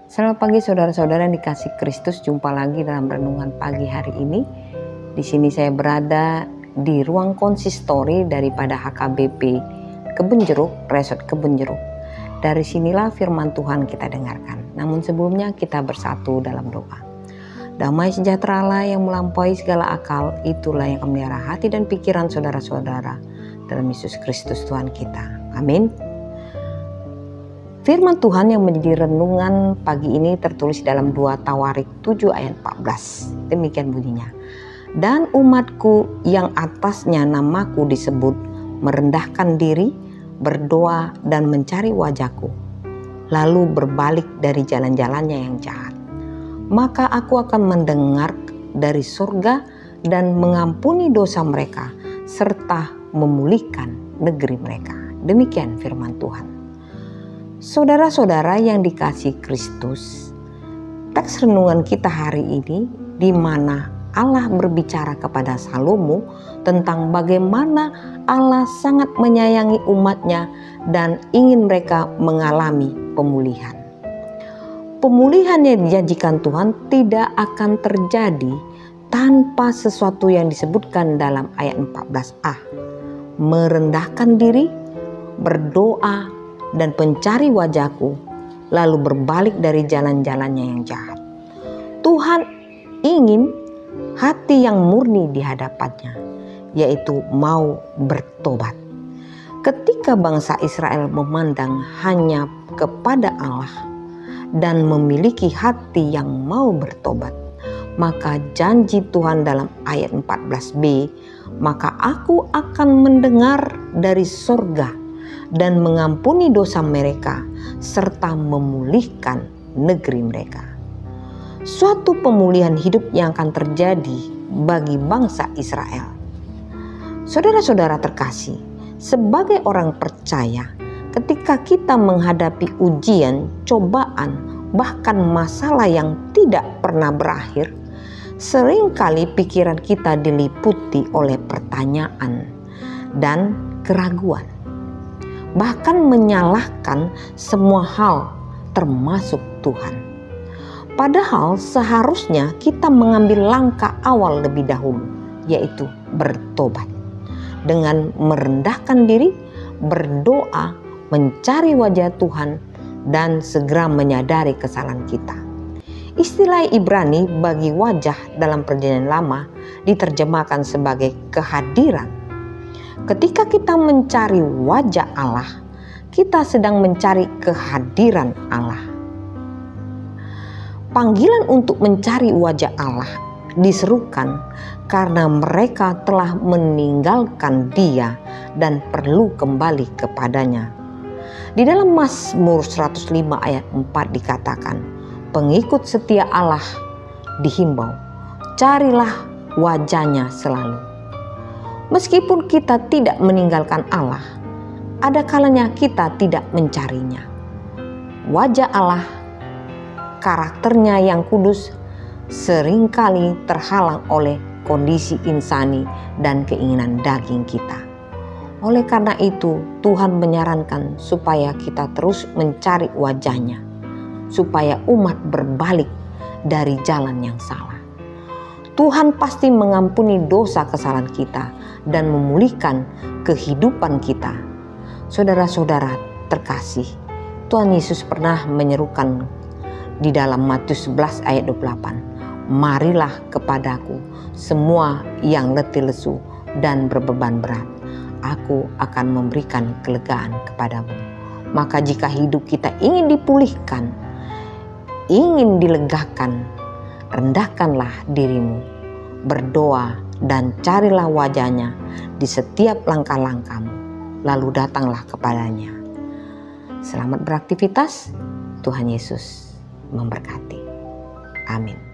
Selamat pagi saudara-saudara yang dikasih Kristus, jumpa lagi dalam renungan pagi hari ini. Di sini saya berada di ruang konsistori daripada HKBP Kebun Jeruk, Resort Kebun Jeruk. Dari sinilah firman Tuhan kita dengarkan. Namun sebelumnya kita bersatu dalam doa. Damai sejahtera Allah yang melampaui segala akal, itulah yang memelihara hati dan pikiran saudara-saudara dalam Yesus Kristus Tuhan kita. Amin. Firman Tuhan yang menjadi renungan pagi ini tertulis dalam 2 Tawarik 7 ayat 14. Demikian bunyinya. Dan umatku yang atasnya namaku disebut merendahkan diri, berdoa dan mencari wajahku, lalu berbalik dari jalan-jalannya yang jahat. Maka aku akan mendengar dari surga dan mengampuni dosa mereka serta memulihkan negeri mereka. Demikian firman Tuhan. Saudara-saudara yang dikasihi Kristus, teks renungan kita hari ini di mana Allah berbicara kepada Salomo tentang bagaimana Allah sangat menyayangi umatnya dan ingin mereka mengalami pemulihan. Pemulihan yang dijanjikan Tuhan tidak akan terjadi tanpa sesuatu yang disebutkan dalam ayat 14a. Merendahkan diri, berdoa, dan mencari wajahku, lalu berbalik dari jalan-jalannya yang jahat. Tuhan ingin hati yang murni di hadapannya, yaitu mau bertobat. Ketika bangsa Israel memandang hanya kepada Allah dan memiliki hati yang mau bertobat, maka janji Tuhan dalam ayat 14b, maka aku akan mendengar dari surga dan mengampuni dosa mereka serta memulihkan negeri mereka. Suatu pemulihan hidup yang akan terjadi bagi bangsa Israel. Saudara-saudara terkasih, sebagai orang percaya, ketika kita menghadapi ujian, cobaan, bahkan masalah yang tidak pernah berakhir, seringkali pikiran kita diliputi oleh pertanyaan dan keraguan. Bahkan menyalahkan semua hal termasuk Tuhan. Padahal seharusnya kita mengambil langkah awal lebih dahulu, yaitu bertobat. Dengan merendahkan diri, berdoa, mencari wajah Tuhan, dan segera menyadari kesalahan kita. Istilah Ibrani bagi wajah dalam Perjanjian Lama diterjemahkan sebagai kehadiran. Ketika kita mencari wajah Allah, kita sedang mencari kehadiran Allah. Panggilan untuk mencari wajah Allah diserukan karena mereka telah meninggalkan Dia dan perlu kembali kepadanya. Di dalam Mazmur 105 ayat 4 dikatakan, pengikut setia Allah dihimbau, carilah wajahnya selalu. Meskipun kita tidak meninggalkan Allah, ada kalanya kita tidak mencarinya. Wajah Allah, karakternya yang kudus, seringkali terhalang oleh kondisi insani dan keinginan daging kita. Oleh karena itu, Tuhan menyarankan supaya kita terus mencari wajahnya, supaya umat berbalik dari jalan yang salah. Tuhan pasti mengampuni dosa kesalahan kita dan memulihkan kehidupan kita. Saudara-saudara terkasih, Tuhan Yesus pernah menyerukan di dalam Matius 11 ayat 28, marilah kepadaku semua yang letih lesu dan berbeban berat, aku akan memberikan kelegaan kepadamu. Maka jika hidup kita ingin dipulihkan, ingin dilegakan, rendahkanlah dirimu, berdoa dan carilah wajahnya di setiap langkah-langkahmu, lalu datanglah kepadanya. Selamat beraktivitas, Tuhan Yesus memberkati. Amin.